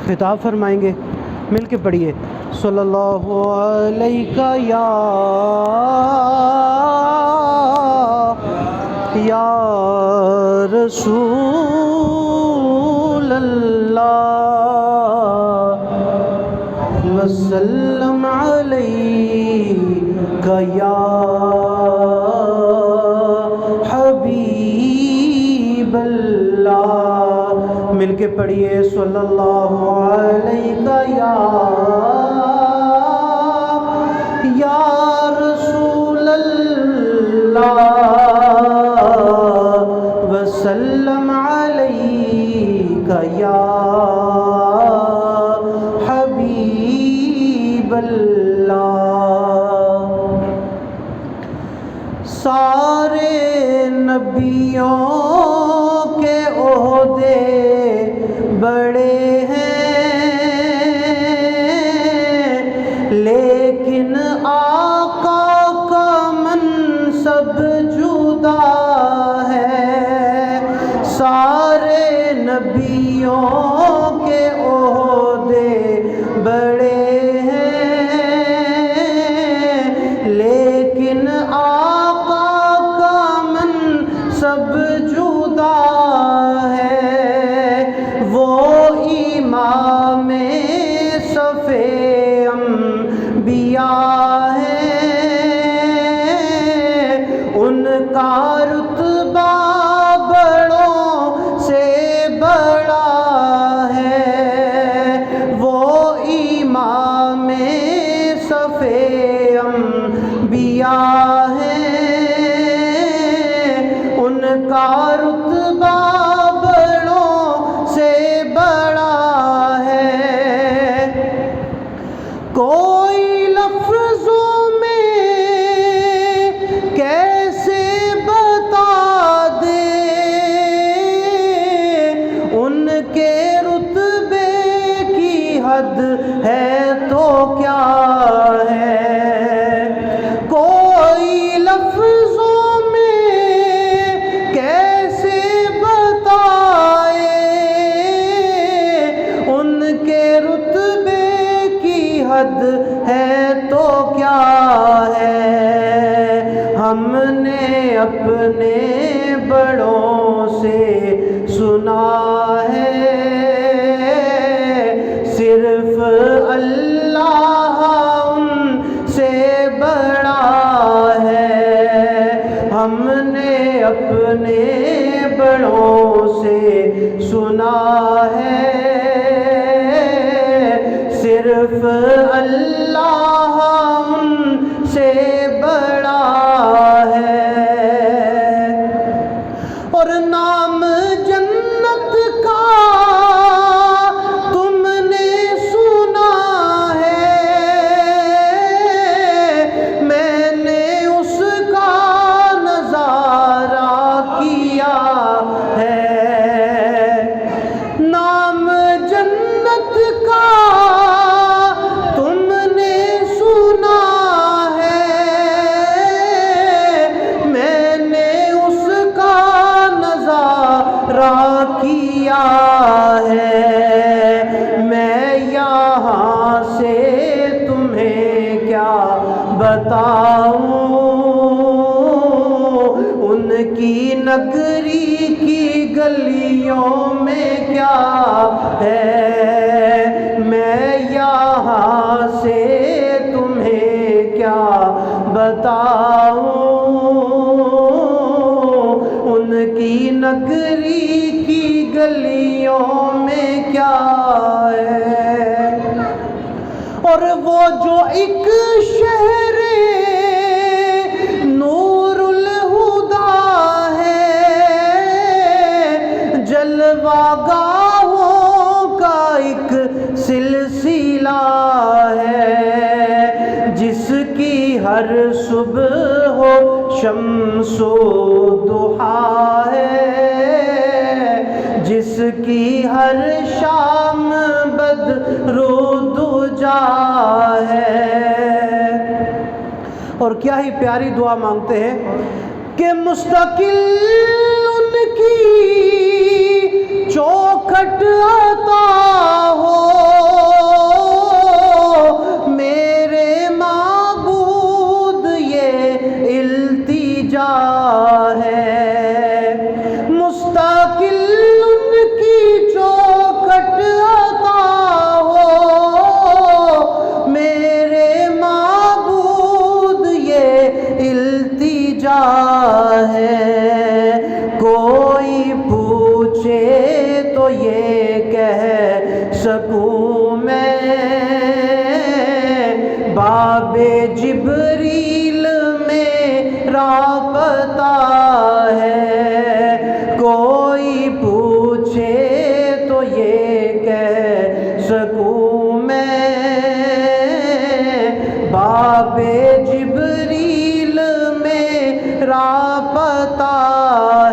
خطاب فرمائیں گے، مل کے پڑھیے صلی اللہ علیہ یا رسول اللہ وسلم علیک یا حبیب اللہ، مل کے پڑھیے صلی اللہ علیہ یا رسول اللہ وسلم علیک یا حبیب اللہ۔ سارے نبیوں کے عہدے بڑے ہیں، لیکن آقا کا منصب جدا ہے۔ سارے نبیوں کے عہدے بڑے ہیں، لیکن آقا کا منصب جدا ہے۔ وہ امام صف انبیاء ہیں، ان کا رتبہ بڑوں سے بڑا ہے۔ وہ امام صف انبیاء ہیں، ان کا رتبہ بڑوں سے بڑا ہے۔ کوئی لفظوں میں کیسے بتا دے ان کے رتبے کی حد ہے تو کیا ہے۔ کوئی لفظوں میں کیسے بتائے ان کے رتبے کی حد ہے تو کیا ہے۔ ہم نے اپنے بڑوں سے سنا ہے، صرف اللہ ان سے بڑا ہے۔ ہم نے اپنے بڑوں سے سنا ہے، صرف اللہ ان سے بڑا ہے۔ اور نام جنت کا تم نے سنا ہے، میں نے اس کا نظارہ کیا ہے۔ نام جنت کا تم نے سنا ہے، میں نے اس کا نظارہ کیا ہے۔ میں یہاں سے تمہیں کیا بتاؤں، ان کی نگری کی گلیوں میں کیا ہے۔ میں یہاں سے تمہیں کیا بتاؤں، ان کی نگری کی گلیوں میں کیا ہے۔ اور وہ جو ایک شہر نور الہدا ہے، جلوہ گاہوں کا ایک سلسلہ ہے، جس کی ہر صبح ہو شمس و ضحیٰ ہے، جس کی ہر شام بدر و دجا ہے۔ اور کیا ہی پیاری دعا مانگتے ہیں کہ مستقل ان کی چوکھٹ عطا ہو، سکوں میں، باب جبریل میرا پتہ ہے، کوئی پوچھے تو یہ کہہ سکوں میں، باب جبریل میرا پتہ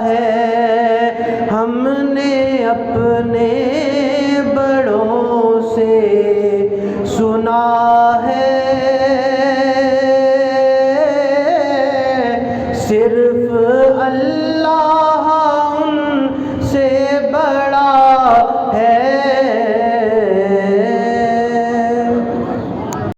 ہے۔ ہم نے اپنے بڑوں سے سنا ہے، صرف اللہ